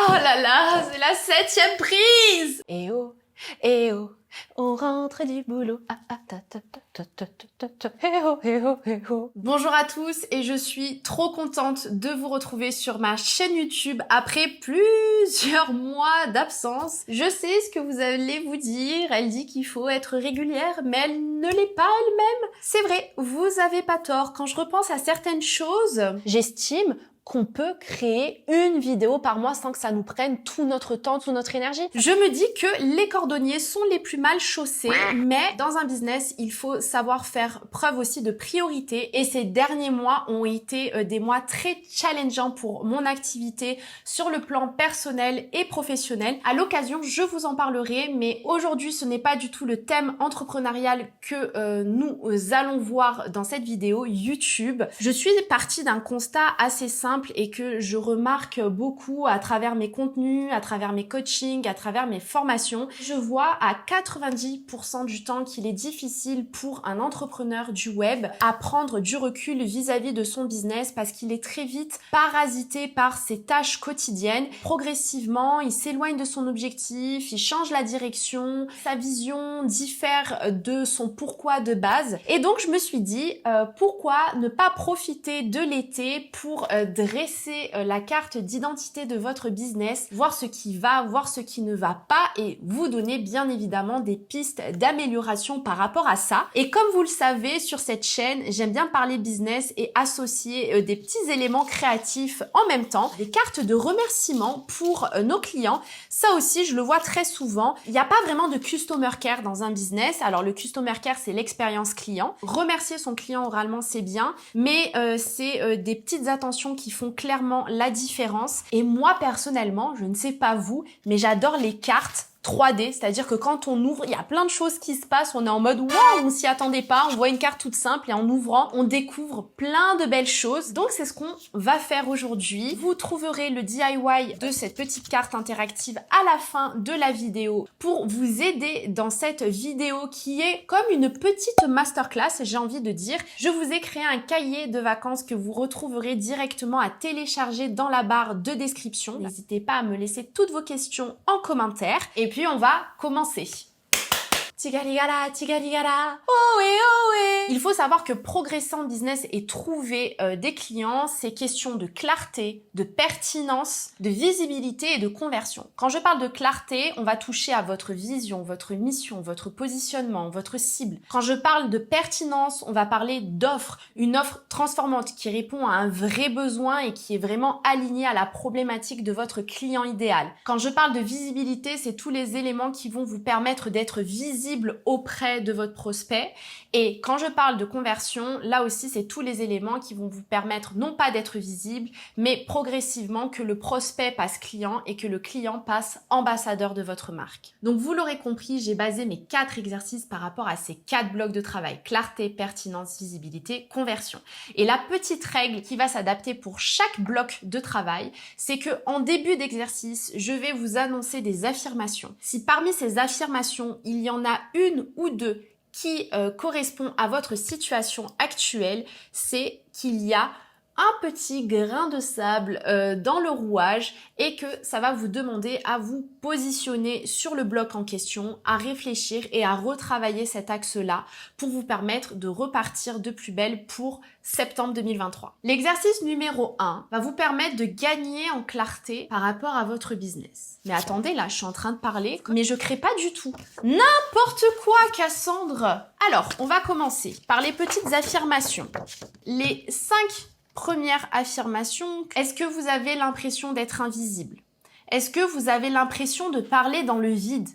Oh là là, c'est la 7e prise. Eh oh, on rentre du boulot. Ah, ah, ta, ta, ta, ta, ta, ta, ta. Eh oh, eh oh, eh oh. Bonjour à tous et je suis trop contente de vous retrouver sur ma chaîne YouTube après plusieurs mois d'absence. Je sais ce que vous allez vous dire, elle dit qu'il faut être régulière, mais elle ne l'est pas elle-même. C'est vrai, vous avez pas tort. Quand je repense à certaines choses, j'estime qu'on peut créer une vidéo par mois sans que ça nous prenne tout notre temps, toute notre énergie. Je me dis que les cordonniers sont les plus mal chaussés, mais dans un business, il faut savoir faire preuve aussi de priorité et ces derniers mois ont été des mois très challengeants pour mon activité sur le plan personnel et professionnel. À l'occasion, je vous en parlerai, mais aujourd'hui, ce n'est pas du tout le thème entrepreneurial que nous allons voir dans cette vidéo YouTube. Je suis partie d'un constat assez simple et que je remarque beaucoup à travers mes contenus, à travers mes coachings, à travers mes formations. Je vois à 90% du temps qu'il est difficile pour un entrepreneur du web à prendre du recul vis-à-vis de son business parce qu'il est très vite parasité par ses tâches quotidiennes. Progressivement, il s'éloigne de son objectif, il change la direction, sa vision diffère de son pourquoi de base. Et donc, je me suis dit, pourquoi ne pas profiter de l'été pour dresser la carte d'identité de votre business, voir ce qui va, voir ce qui ne va pas et vous donner bien évidemment des pistes d'amélioration par rapport à ça. Et comme vous le savez, sur cette chaîne, j'aime bien parler business et associer des petits éléments créatifs en même temps. Des cartes de remerciement pour nos clients. Ça aussi, je le vois très souvent. Il n'y a pas vraiment de customer care dans un business. Alors le customer care, c'est l'expérience client. Remercier son client oralement, c'est bien, mais c'est des petites attentions qui font clairement la différence. Et moi, personnellement, je ne sais pas vous, mais j'adore les cartes 3D, c'est-à-dire que quand on ouvre, il y a plein de choses qui se passent, on est en mode waouh, on s'y attendait pas, on voit une carte toute simple et en ouvrant, on découvre plein de belles choses. Donc c'est ce qu'on va faire aujourd'hui. Vous trouverez le DIY de cette petite carte interactive à la fin de la vidéo pour vous aider dans cette vidéo qui est comme une petite masterclass, j'ai envie de dire. Je vous ai créé un cahier de vacances que vous retrouverez directement à télécharger dans la barre de description. N'hésitez pas à me laisser toutes vos questions en commentaire. Et puis on va commencer. Tigarigara, tigarigara, ohé, ohé. Il faut savoir que progresser en business et trouver des clients, c'est question de clarté, de pertinence, de visibilité et de conversion. Quand je parle de clarté, on va toucher à votre vision, votre mission, votre positionnement, votre cible. Quand je parle de pertinence, on va parler d'offre, une offre transformante qui répond à un vrai besoin et qui est vraiment alignée à la problématique de votre client idéal. Quand je parle de visibilité, c'est tous les éléments qui vont vous permettre d'être visible auprès de votre prospect. Et quand je parle de conversion, là aussi, c'est tous les éléments qui vont vous permettre non pas d'être visible, mais progressivement que le prospect passe client et que le client passe ambassadeur de votre marque. Donc, vous l'aurez compris, j'ai basé mes 4 exercices par rapport à ces 4 blocs de travail. Clarté, pertinence, visibilité, conversion. Et la petite règle qui va s'adapter pour chaque bloc de travail, c'est que en début d'exercice, je vais vous annoncer des affirmations. Si parmi ces affirmations, il y en a une ou deux qui correspond à votre situation actuelle, c'est qu'il y a un petit grain de sable dans le rouage et que ça va vous demander à vous positionner sur le bloc en question, à réfléchir et à retravailler cet axe-là pour vous permettre de repartir de plus belle pour septembre 2023. L'exercice numéro 1 va vous permettre de gagner en clarté par rapport à votre business. Mais attendez, là, je suis en train de parler, mais je crée pas du tout. N'importe quoi, Cassandre! Alors, on va commencer par les petites affirmations. Les 5 première affirmation, est-ce que vous avez l'impression d'être invisible? Est-ce que vous avez l'impression de parler dans le vide?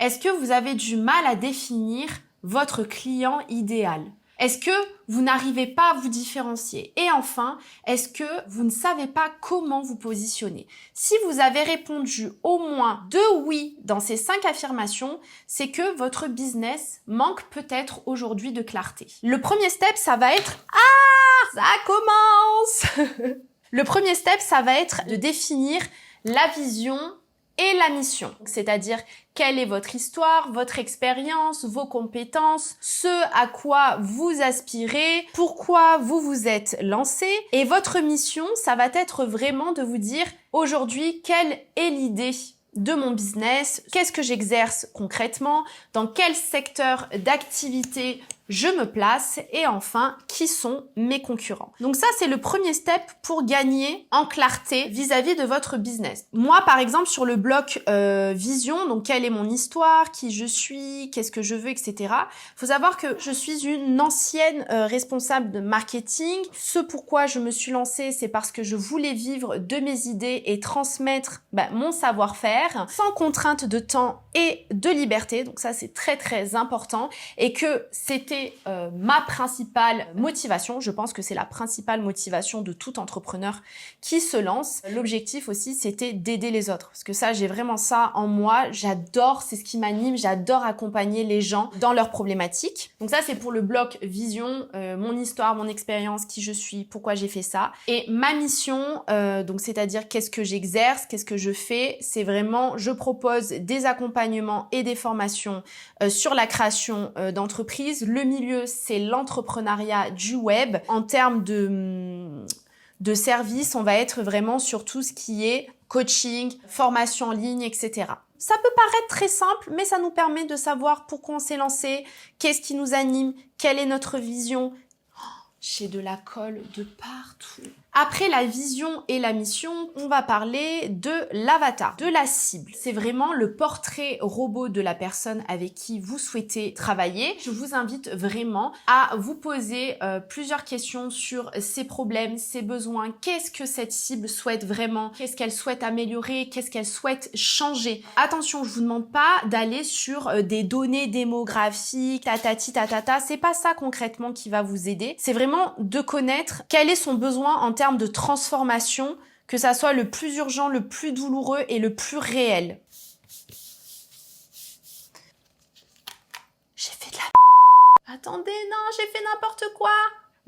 Est-ce que vous avez du mal à définir votre client idéal? Est-ce que vous n'arrivez pas à vous différencier? Et enfin, est-ce que vous ne savez pas comment vous positionner? Si vous avez répondu au moins 2 oui dans ces 5 affirmations, c'est que votre business manque peut-être aujourd'hui de clarté. Le premier step, ça va être « Ah, ça commence !» Le premier step, ça va être de définir la vision et la mission. C'est-à-dire quelle est votre histoire, votre expérience, vos compétences, ce à quoi vous aspirez, pourquoi vous vous êtes lancé. Et votre mission, ça va être vraiment de vous dire aujourd'hui quelle est l'idée de mon business, qu'est-ce que j'exerce concrètement, dans quel secteur d'activité je me place et enfin, qui sont mes concurrents. Donc ça, c'est le premier step pour gagner en clarté vis-à-vis de votre business. Moi, par exemple, sur le bloc vision, donc quelle est mon histoire, qui je suis, qu'est-ce que je veux, etc. Faut savoir que je suis une ancienne responsable de marketing. Ce pourquoi je me suis lancée, c'est parce que je voulais vivre de mes idées et transmettre mon savoir-faire sans contrainte de temps et de liberté. Donc ça, c'est très, très important et que c'était ma principale motivation. Je pense que c'est la principale motivation de tout entrepreneur qui se lance. L'objectif aussi, c'était d'aider les autres. Parce que ça, j'ai vraiment ça en moi. J'adore, c'est ce qui m'anime. J'adore accompagner les gens dans leurs problématiques. Donc ça, c'est pour le bloc vision, mon histoire, mon expérience, qui je suis, pourquoi j'ai fait ça. Et ma mission, donc c'est-à-dire qu'est-ce que j'exerce, qu'est-ce que je fais, c'est vraiment, je propose des accompagnements et des formations sur la création d'entreprises. Le milieu, c'est l'entrepreneuriat du web. En termes de services, on va être vraiment sur tout ce qui est coaching, formation en ligne, etc. Ça peut paraître très simple, mais ça nous permet de savoir pourquoi on s'est lancé, qu'est-ce qui nous anime, quelle est notre vision. J'ai de la colle de partout. Après la vision et la mission, on va parler de l'avatar, de la cible. C'est vraiment le portrait robot de la personne avec qui vous souhaitez travailler. Je vous invite vraiment à vous poser plusieurs questions sur ses problèmes, ses besoins. Qu'est-ce que cette cible souhaite vraiment? Qu'est-ce qu'elle souhaite améliorer? Qu'est-ce qu'elle souhaite changer? Attention, je vous demande pas d'aller sur des données démographiques, tatati tatata. C'est pas ça concrètement qui va vous aider. C'est vraiment de connaître quel est son besoin en termes de transformation, que ça soit le plus urgent, le plus douloureux et le plus réel. J'ai fait de la... Attendez, non, j'ai fait n'importe quoi.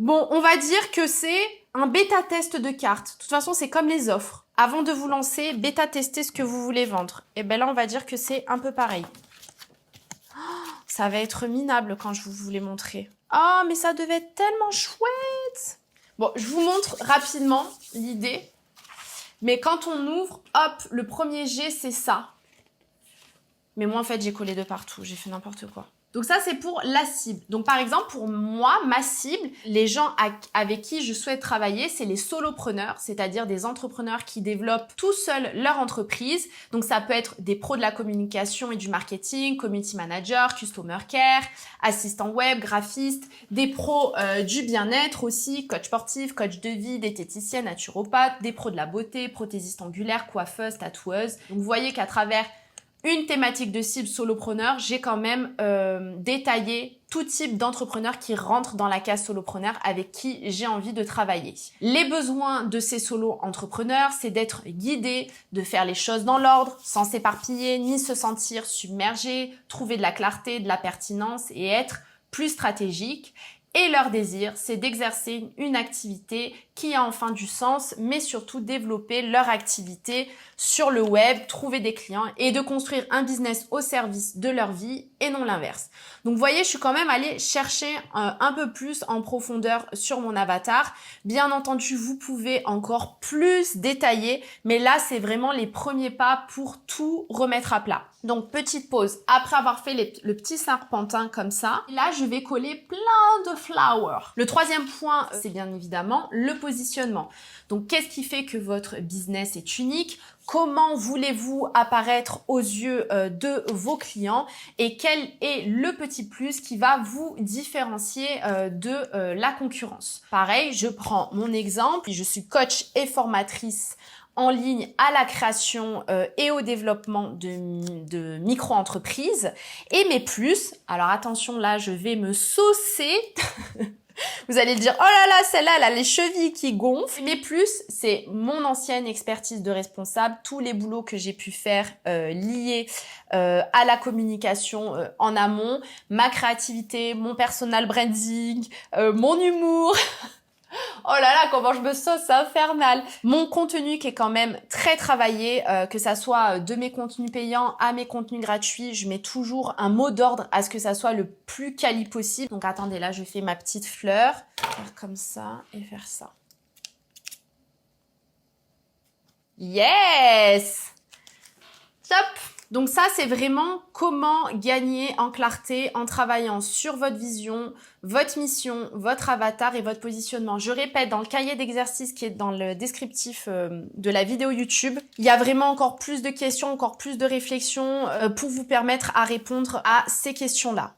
Bon, on va dire que c'est un bêta-test de cartes. De toute façon, c'est comme les offres. Avant de vous lancer, bêta-tester ce que vous voulez vendre. Et ben là, on va dire que c'est un peu pareil. Ça va être minable quand je vous l'ai montré. Oh, mais ça devait être tellement chouette. Bon, je vous montre rapidement l'idée. Mais quand on ouvre, hop, le premier jet, c'est ça. Mais moi, en fait, j'ai collé de partout. J'ai fait n'importe quoi. Donc ça, c'est pour la cible. Donc par exemple, pour moi, ma cible, les gens avec qui je souhaite travailler, c'est les solopreneurs, c'est-à-dire des entrepreneurs qui développent tout seuls leur entreprise. Donc ça peut être des pros de la communication et du marketing, community manager, customer care, assistant web, graphiste, des pros du bien-être aussi, coach sportif, coach de vie, diététicienne, naturopathe, des pros de la beauté, prothésiste angulaire, coiffeuse, tatoueuse. Donc vous voyez qu'à travers une thématique de cible solopreneur, j'ai quand même détaillé tout type d'entrepreneurs qui rentrent dans la case solopreneur avec qui j'ai envie de travailler. Les besoins de ces solo-entrepreneurs, c'est d'être guidés, de faire les choses dans l'ordre, sans s'éparpiller, ni se sentir submergé, trouver de la clarté, de la pertinence et être plus stratégique. Et leur désir, c'est d'exercer une activité qui a enfin du sens, mais surtout développer leur activité sur le web, trouver des clients et de construire un business au service de leur vie et non l'inverse. Donc vous voyez, je suis quand même allée chercher un peu plus en profondeur sur mon avatar. Bien entendu, vous pouvez encore plus détailler, mais là, c'est vraiment les premiers pas pour tout remettre à plat. Donc, petite pause. Après avoir fait le petit serpentin comme ça, là, je vais coller plein de flowers. Le troisième point, c'est bien évidemment le positionnement. Donc, qu'est-ce qui fait que votre business est unique? Comment voulez-vous apparaître aux yeux de vos clients? Et quel est le petit plus qui va vous différencier de la concurrence? Pareil, je prends mon exemple. Je suis coach et formatrice en ligne à la création et au développement de micro-entreprises. Et mes plus, alors attention là, je vais me saucer. Vous allez dire, oh là là, celle-là, elle a les chevilles qui gonflent. Mes plus, c'est mon ancienne expertise de responsable, tous les boulots que j'ai pu faire liés à la communication en amont, ma créativité, mon personal branding, mon humour. Oh là là, comment je me sens, c'est infernal. Mon contenu qui est quand même très travaillé, que ça soit de mes contenus payants à mes contenus gratuits, je mets toujours un mot d'ordre à ce que ça soit le plus quali possible. Donc attendez, là je fais ma petite fleur, faire comme ça et faire ça. Yes! Top! Donc ça, c'est vraiment comment gagner en clarté en travaillant sur votre vision, votre mission, votre avatar et votre positionnement. Je répète, dans le cahier d'exercice qui est dans le descriptif de la vidéo YouTube, il y a vraiment encore plus de questions, encore plus de réflexions pour vous permettre à répondre à ces questions-là.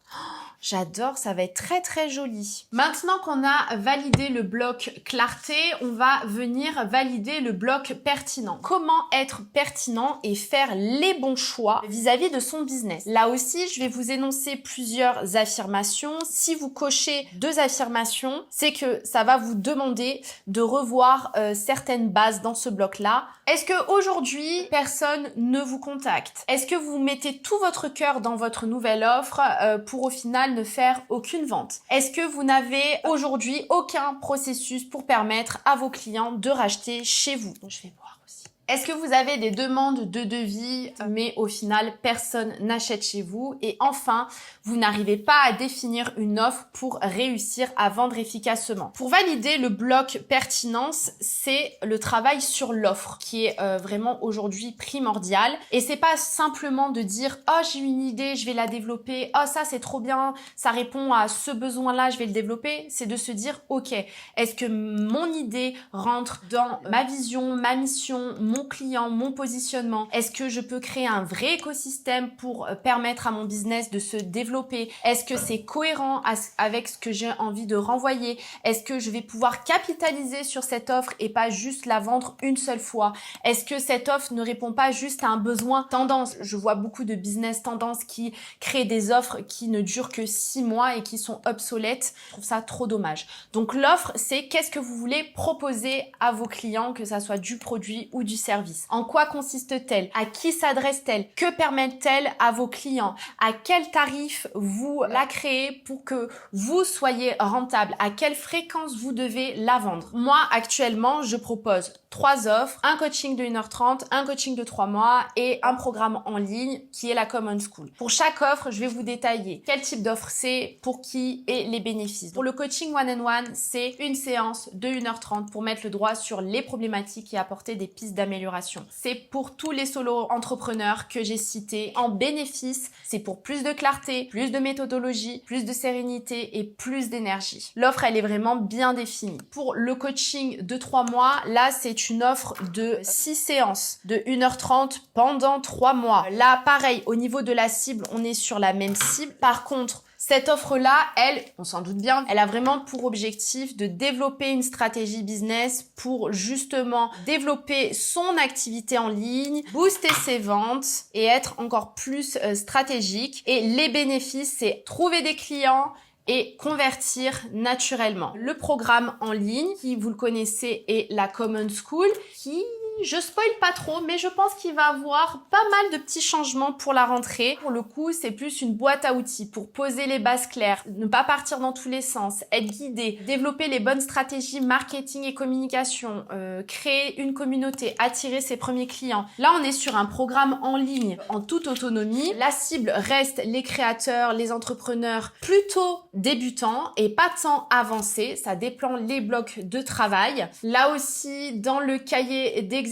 J'adore, ça va être très très joli. Maintenant qu'on a validé le bloc clarté, on va venir valider le bloc pertinent. Comment être pertinent et faire les bons choix vis-à-vis de son business. Là aussi, je vais vous énoncer plusieurs affirmations. Si vous cochez 2 affirmations, c'est que ça va vous demander de revoir certaines bases dans ce bloc-là. Est-ce que aujourd'hui personne ne vous contacte? Est-ce que vous mettez tout votre cœur dans votre nouvelle offre pour au final ne faire aucune vente? Est-ce que vous n'avez aujourd'hui aucun processus pour permettre à vos clients de racheter chez vous? Je vais boire aussi. Est-ce que vous avez des demandes de devis, mais au final, personne n'achète chez vous? Et enfin, vous n'arrivez pas à définir une offre pour réussir à vendre efficacement. Pour valider le bloc pertinence, c'est le travail sur l'offre qui est vraiment aujourd'hui primordial. Et c'est pas simplement de dire « Oh, j'ai une idée, je vais la développer. Oh, ça, c'est trop bien, ça répond à ce besoin-là, je vais le développer. » C'est de se dire « Ok, est-ce que mon idée rentre dans ma vision, ma mission, mon client, mon positionnement? Est-ce que je peux créer un vrai écosystème pour permettre à mon business de se développer? Est-ce que c'est cohérent avec ce que j'ai envie de renvoyer? Est-ce que je vais pouvoir capitaliser sur cette offre et pas juste la vendre une seule fois? Est-ce que cette offre ne répond pas juste à un besoin tendance? Je vois beaucoup de business tendance qui créent des offres qui ne durent que 6 mois et qui sont obsolètes. Je trouve ça trop dommage. Donc l'offre, c'est qu'est-ce que vous voulez proposer à vos clients, que ça soit du produit ou du service. En quoi consiste-t-elle? À qui s'adresse-t-elle? Que permet-elle à vos clients? À quel tarif vous la créez pour que vous soyez rentable? À quelle fréquence vous devez la vendre? Moi, actuellement, je propose 3 offres, un coaching de 1h30, un coaching de 3 mois et un programme en ligne qui est la Common School. Pour chaque offre, je vais vous détailler quel type d'offre c'est, pour qui et les bénéfices. Pour le coaching one-on-one, c'est une séance de 1h30 pour mettre le doigt sur les problématiques et apporter des pistes d'amélioration. C'est pour tous les solo entrepreneurs que j'ai cités. En bénéfice, c'est pour plus de clarté, plus de méthodologie, plus de sérénité et plus d'énergie. L'offre, elle est vraiment bien définie. Pour le coaching de 3 mois, là, c'est une offre de 6 séances de 1h30 pendant 3 mois. Là, pareil, au niveau de la cible, on est sur la même cible. Par contre, cette offre-là, elle, on s'en doute bien, elle a vraiment pour objectif de développer une stratégie business pour justement développer son activité en ligne, booster ses ventes et être encore plus stratégique. Et les bénéfices, c'est trouver des clients et convertir naturellement. Le programme en ligne, qui vous le connaissez, est la Common School, qui... Je spoil pas trop, mais je pense qu'il va avoir pas mal de petits changements pour la rentrée. Pour le coup, c'est plus une boîte à outils pour poser les bases claires, ne pas partir dans tous les sens, être guidé, développer les bonnes stratégies marketing et communication, créer une communauté, attirer ses premiers clients. Là, on est sur un programme en ligne en toute autonomie. La cible reste les créateurs, les entrepreneurs plutôt débutants et pas tant avancés. Ça dépend les blocs de travail. Là aussi, dans le cahier d'exercice,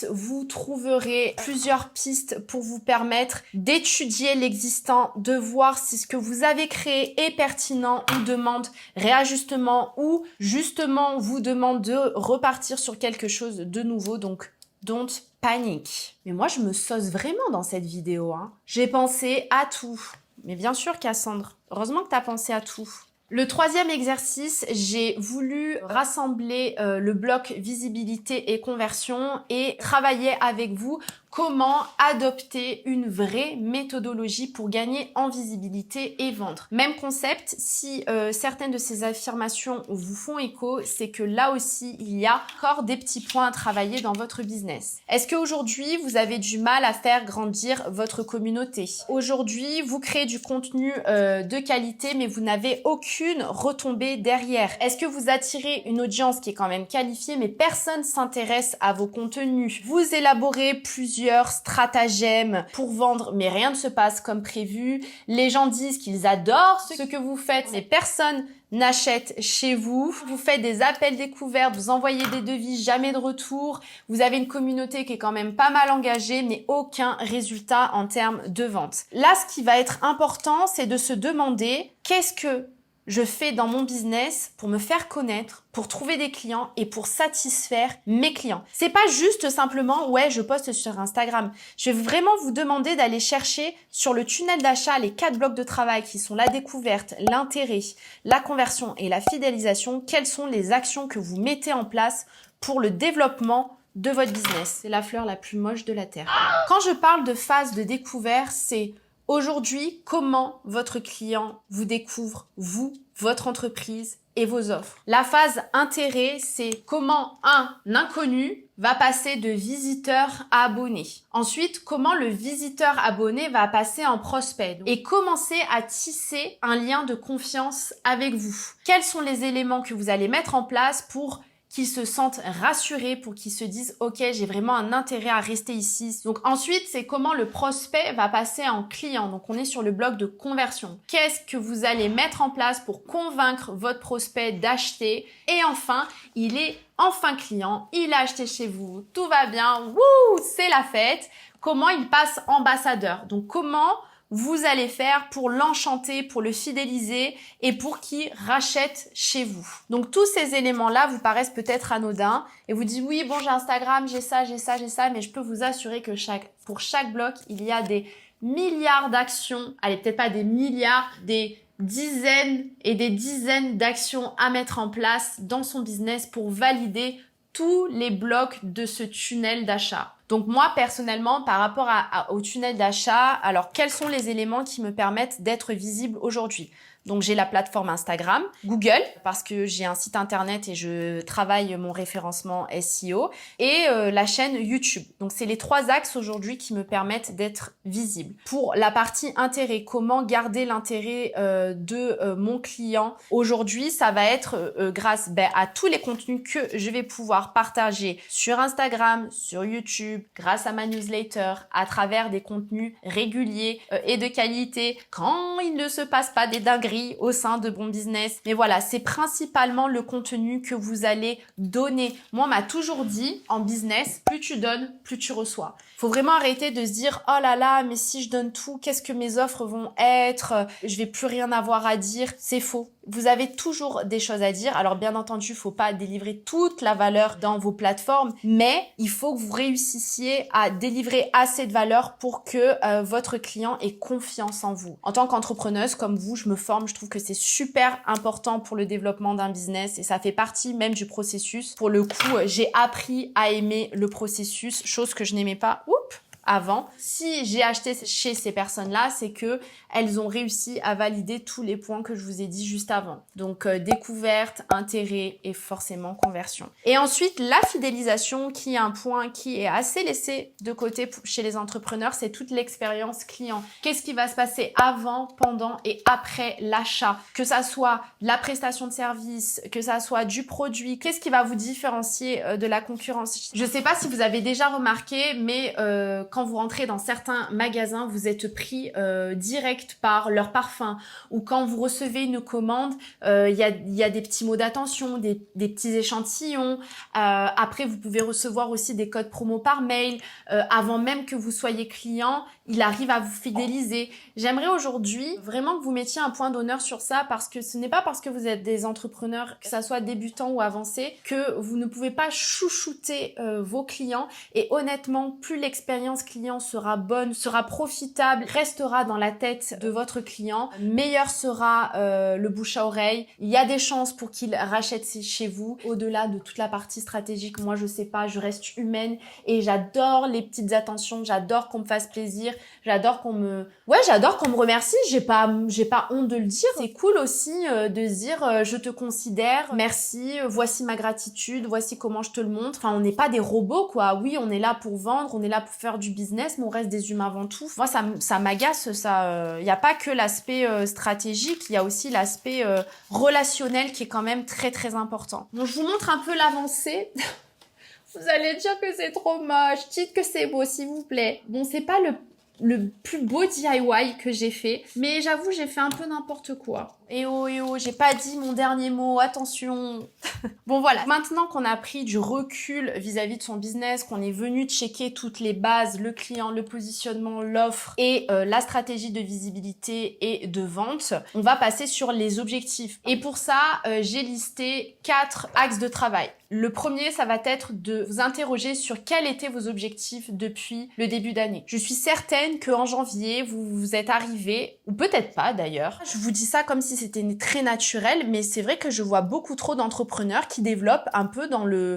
vous trouverez plusieurs pistes pour vous permettre d'étudier l'existant, de voir si ce que vous avez créé est pertinent ou demande réajustement ou justement vous demande de repartir sur quelque chose de nouveau. Donc, don't panic. Mais moi, je me sauce vraiment dans cette vidéo, hein. J'ai pensé à tout. Mais bien sûr, Cassandre, heureusement que tu as pensé à tout. Le 3e exercice, j'ai voulu rassembler le bloc visibilité et conversion et travailler avec vous comment adopter une vraie méthodologie pour gagner en visibilité et vendre. Même concept, si certaines de ces affirmations vous font écho, c'est que là aussi, il y a encore des petits points à travailler dans votre business. Est-ce qu'aujourd'hui, vous avez du mal à faire grandir votre communauté? Aujourd'hui, vous créez du contenu de qualité, mais vous n'avez aucune retombée derrière. Est-ce que vous attirez une audience qui est quand même qualifiée, mais personne s'intéresse à vos contenus? Vous élaborez plusieurs stratagèmes pour vendre, mais rien ne se passe comme prévu. Les gens disent qu'ils adorent ce que vous faites, mais personne n'achète chez vous. Vous faites des appels découvertes, vous envoyez des devis, jamais de retour. Vous avez une communauté qui est quand même pas mal engagée, mais aucun résultat en termes de vente. Là, ce qui va être important, c'est de se demander qu'est-ce que je fais dans mon business pour me faire connaître, pour trouver des clients et pour satisfaire mes clients. C'est pas juste simplement, ouais, je poste sur Instagram. Je vais vraiment vous demander d'aller chercher sur le tunnel d'achat les 4 blocs de travail qui sont la découverte, l'intérêt, la conversion et la fidélisation. Quelles sont les actions que vous mettez en place pour le développement de votre business? C'est la fleur la plus moche de la terre. Quand je parle de phase de découverte, c'est aujourd'hui, comment votre client vous découvre, vous, votre entreprise et vos offres. La phase intérêt, c'est comment un inconnu va passer de visiteur à abonné. Ensuite, comment le visiteur abonné va passer en prospect et commencer à tisser un lien de confiance avec vous. Quels sont les éléments que vous allez mettre en place pour qu'ils se sentent rassurés, pour qu'ils se disent « Ok, j'ai vraiment un intérêt à rester ici ». Donc ensuite, c'est comment le prospect va passer en client. Donc on est sur le bloc de conversion. Qu'est-ce que vous allez mettre en place pour convaincre votre prospect d'acheter? Et enfin, il est enfin client, il a acheté chez vous, tout va bien, wouh, c'est la fête. Comment il passe ambassadeur? Donc comment vous allez faire pour l'enchanter, pour le fidéliser et pour qu'il rachète chez vous. Donc tous ces éléments-là vous paraissent peut-être anodins et vous dites oui, bon j'ai Instagram, j'ai ça, mais je peux vous assurer que pour chaque bloc, il y a des milliards d'actions, allez peut-être pas des milliards, des dizaines et des dizaines d'actions à mettre en place dans son business pour valider tous les blocs de ce tunnel d'achat. Donc moi, personnellement, par rapport au tunnel d'achat, alors quels sont les éléments qui me permettent d'être visible aujourd'hui? Donc j'ai la plateforme Instagram, Google, parce que j'ai un site internet et je travaille mon référencement SEO, et la chaîne YouTube. Donc c'est les 3 axes aujourd'hui qui me permettent d'être visible. Pour la partie intérêt, comment garder l'intérêt de mon client aujourd'hui, ça va être grâce à tous les contenus que je vais pouvoir partager sur Instagram, sur YouTube, grâce à ma newsletter, à travers des contenus réguliers et de qualité, quand il ne se passe pas des dingueries au sein de Bon Business. Mais voilà, c'est principalement le contenu que vous allez donner. Moi, on m'a toujours dit, en business, plus tu donnes, plus tu reçois. Faut vraiment arrêter de se dire, oh là là, mais si je donne tout, qu'est-ce que mes offres vont être? Je vais plus rien avoir à dire. C'est faux. Vous avez toujours des choses à dire. Alors, bien entendu, faut pas délivrer toute la valeur dans vos plateformes, mais il faut que vous réussissiez à délivrer assez de valeur pour que votre client ait confiance en vous. En tant qu'entrepreneuse, comme vous, je me forme. Je trouve que c'est super important pour le développement d'un business et ça fait partie même du processus. Pour le coup, j'ai appris à aimer le processus, chose que je n'aimais pas avant. Si j'ai acheté chez ces personnes-là, c'est que elles ont réussi à valider tous les points que je vous ai dit juste avant. Donc découverte, intérêt et forcément conversion. Et ensuite, la fidélisation qui est un point qui est assez laissé de côté chez les entrepreneurs, c'est toute l'expérience client. Qu'est-ce qui va se passer avant, pendant et après l'achat? Que ça soit la prestation de service, que ça soit du produit, qu'est-ce qui va vous différencier de la concurrence? Je sais pas si vous avez déjà remarqué, mais quand vous rentrez dans certains magasins, vous êtes pris direct par leur parfum, ou quand vous recevez une commande, il y a des petits mots d'attention, des petits échantillons. Après, vous pouvez recevoir aussi des codes promo par mail. Avant même que vous soyez client, il arrive à vous fidéliser. J'aimerais aujourd'hui vraiment que vous mettiez un point d'honneur sur ça, parce que ce n'est pas parce que vous êtes des entrepreneurs, que ça soit débutants ou avancés, que vous ne pouvez pas chouchouter vos clients. Et honnêtement, plus l'expérience client sera bonne, sera profitable, restera dans la tête de votre client, meilleur sera le bouche à oreille. Il y a des chances pour qu'il rachète chez vous. Au-delà de toute la partie stratégique, moi je sais pas, je reste humaine et j'adore les petites attentions, j'adore qu'on me fasse plaisir, j'adore qu'on me remercie, j'ai pas honte de le dire. C'est cool aussi de se dire je te considère, merci, voici ma gratitude, voici comment je te le montre. Enfin, on n'est pas des robots quoi. Oui, on est là pour vendre, on est là pour faire du business, mais on reste des humains avant tout. Moi ça m'agace ça. Y a pas que l'aspect stratégique, il y a aussi l'aspect relationnel qui est quand même très très important. Donc je vous montre un peu l'avancée. Vous allez dire que c'est trop moche, dites que c'est beau s'il vous plaît. Bon, c'est pas le plus beau DIY que j'ai fait, mais j'avoue j'ai fait un peu n'importe quoi. Eh oh, j'ai pas dit mon dernier mot, attention. Bon voilà, maintenant qu'on a pris du recul vis-à-vis de son business, qu'on est venu checker toutes les bases, le client, le positionnement, l'offre et la stratégie de visibilité et de vente, on va passer sur les objectifs. Et pour ça, j'ai listé 4 axes de travail. Le premier, ça va être de vous interroger sur quels étaient vos objectifs depuis le début d'année. Je suis certaine qu'en janvier, vous êtes arrivé, ou peut-être pas d'ailleurs. Je vous dis ça comme si c'était très naturel, mais c'est vrai que je vois beaucoup trop d'entrepreneurs qui développent un peu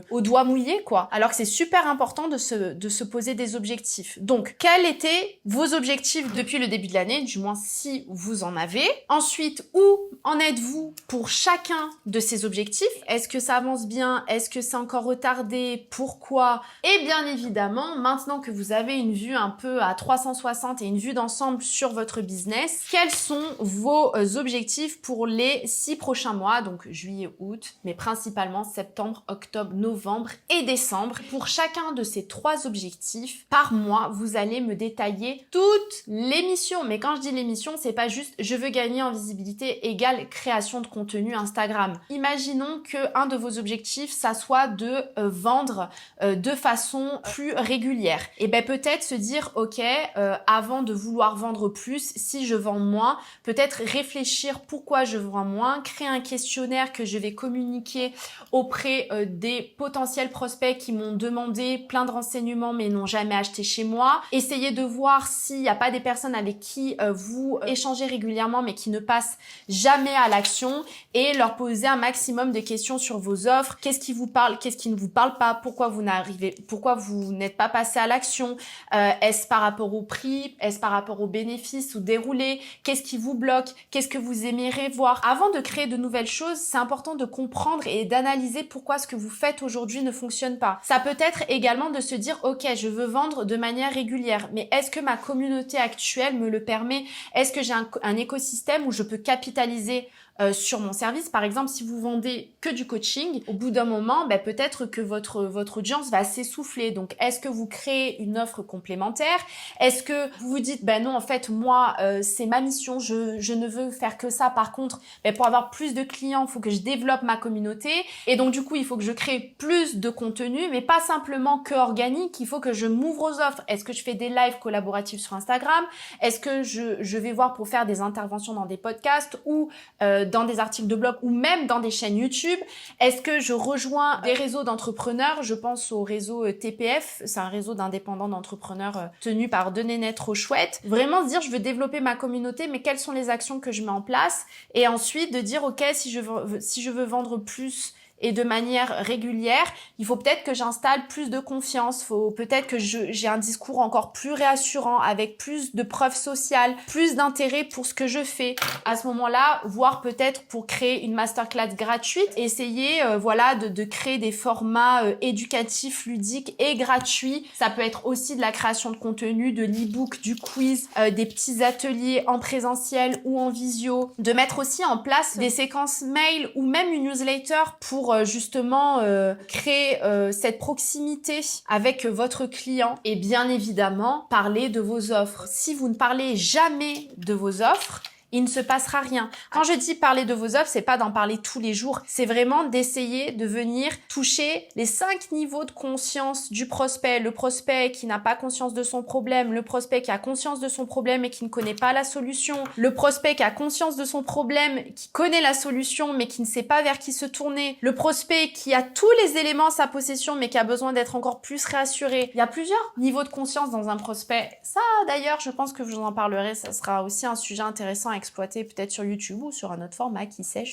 au doigt mouillé, quoi. Alors que c'est super important de se poser des objectifs. Donc, quels étaient vos objectifs depuis le début de l'année, du moins si vous en avez? Ensuite, où en êtes-vous pour chacun de ces objectifs? Est-ce que ça avance bien? Est-ce que c'est encore retardé? Pourquoi? Et bien évidemment, maintenant que vous avez une vue un peu à 360 et une vue d'ensemble sur votre business, quels sont vos objectifs pour les 6 prochains mois, donc juillet, août, mais principalement septembre, octobre, novembre et décembre. Pour chacun de ces 3 objectifs, par mois, vous allez me détailler toutes les missions. Mais quand je dis les missions, c'est pas juste je veux gagner en visibilité égale création de contenu Instagram. Imaginons que un de vos objectifs, ça soit de vendre de façon plus régulière. Et ben peut-être se dire ok, avant de vouloir vendre plus, si je vends moins, peut-être réfléchir pourquoi je vends moins, créer un questionnaire que je vais communiquer auprès des potentiels prospects qui m'ont demandé plein de renseignements mais n'ont jamais acheté chez moi. Essayer de voir s'il n'y a pas des personnes avec qui vous échangez régulièrement mais qui ne passent jamais à l'action et leur poser un maximum de questions sur vos offres. Qu'est-ce qui vous parle, qu'est-ce qui ne vous parle pas, pourquoi vous n'êtes pas passé à l'action, est-ce par rapport au prix, est-ce par rapport aux bénéfices ou déroulé, qu'est-ce qui vous bloque, qu'est-ce que vous aimeriez voir. Avant de créer de nouvelles choses, c'est important de comprendre et d'analyser pourquoi ce que vous faites aujourd'hui ne fonctionne pas. Ça peut être également de se dire ok, je veux vendre de manière régulière, mais est-ce que ma communauté actuelle me le permet? Est-ce que j'ai un écosystème où je peux capitaliser sur mon service? Par exemple, si vous vendez que du coaching, au bout d'un moment, peut-être que votre audience va s'essouffler. Donc, est-ce que vous créez une offre complémentaire? Est-ce que vous vous dites, non, en fait, moi, c'est ma mission, je ne veux faire que ça. Par contre, pour avoir plus de clients, il faut que je développe ma communauté. Et donc, du coup, il faut que je crée plus de contenu, mais pas simplement que organique. Il faut que je m'ouvre aux offres. Est-ce que je fais des lives collaboratifs sur Instagram? Est-ce que je vais voir pour faire des interventions dans des podcasts ou dans des articles de blog ou même dans des chaînes YouTube? Est-ce que je rejoins des réseaux d'entrepreneurs? Je pense au réseau TPF, c'est un réseau d'indépendants d'entrepreneurs tenu par deux nénettes trop chouettes. Vraiment se dire, je veux développer ma communauté, mais quelles sont les actions que je mets en place? Et ensuite de dire, ok, si je veux vendre plus et de manière régulière, il faut peut-être que j'installe plus de confiance, faut peut-être que j'ai un discours encore plus réassurant avec plus de preuves sociales, plus d'intérêt pour ce que je fais. À ce moment-là, voire peut-être pour créer une masterclass gratuite, essayer de créer des formats éducatifs, ludiques et gratuits. Ça peut être aussi de la création de contenu, de l'e-book, du quiz, des petits ateliers en présentiel ou en visio, de mettre aussi en place des séquences mail ou même une newsletter pour justement créer cette proximité avec votre client et bien évidemment parler de vos offres. Si vous ne parlez jamais de vos offres, il ne se passera rien. Quand je dis parler de vos offres, c'est pas d'en parler tous les jours. C'est vraiment d'essayer de venir toucher les 5 niveaux de conscience du prospect. Le prospect qui n'a pas conscience de son problème, le prospect qui a conscience de son problème et qui ne connaît pas la solution, le prospect qui a conscience de son problème, qui connaît la solution mais qui ne sait pas vers qui se tourner, le prospect qui a tous les éléments à sa possession mais qui a besoin d'être encore plus rassuré. Il y a plusieurs niveaux de conscience dans un prospect. Ça, d'ailleurs, je pense que je vous en parlerai. Ça sera aussi un sujet intéressant à exploiter peut-être sur YouTube ou sur un autre format, qui sait.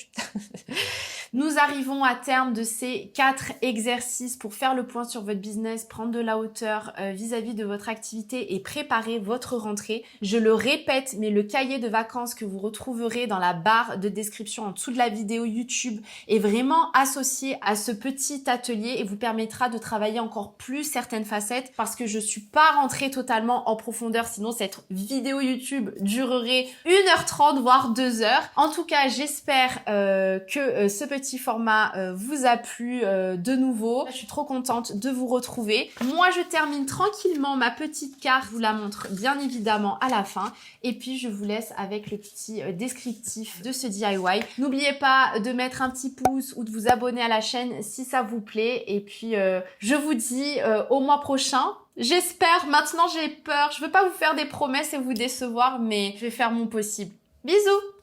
Nous arrivons à terme de ces 4 exercices pour faire le point sur votre business, prendre de la hauteur vis-à-vis de votre activité et préparer votre rentrée. Je le répète, mais le cahier de vacances que vous retrouverez dans la barre de description en dessous de la vidéo YouTube est vraiment associé à ce petit atelier et vous permettra de travailler encore plus certaines facettes parce que je suis pas rentrée totalement en profondeur, sinon cette vidéo YouTube durerait 1h30 voire 2h. En tout cas, j'espère que ce petit format vous a plu de nouveau. Je suis trop contente de vous retrouver. Moi, je termine tranquillement ma petite carte. Je vous la montre bien évidemment à la fin. Et puis, je vous laisse avec le petit descriptif de ce DIY. N'oubliez pas de mettre un petit pouce ou de vous abonner à la chaîne si ça vous plaît. Et puis, je vous dis au mois prochain. J'espère. Maintenant, j'ai peur. Je veux pas vous faire des promesses et vous décevoir, mais je vais faire mon possible. Bisous!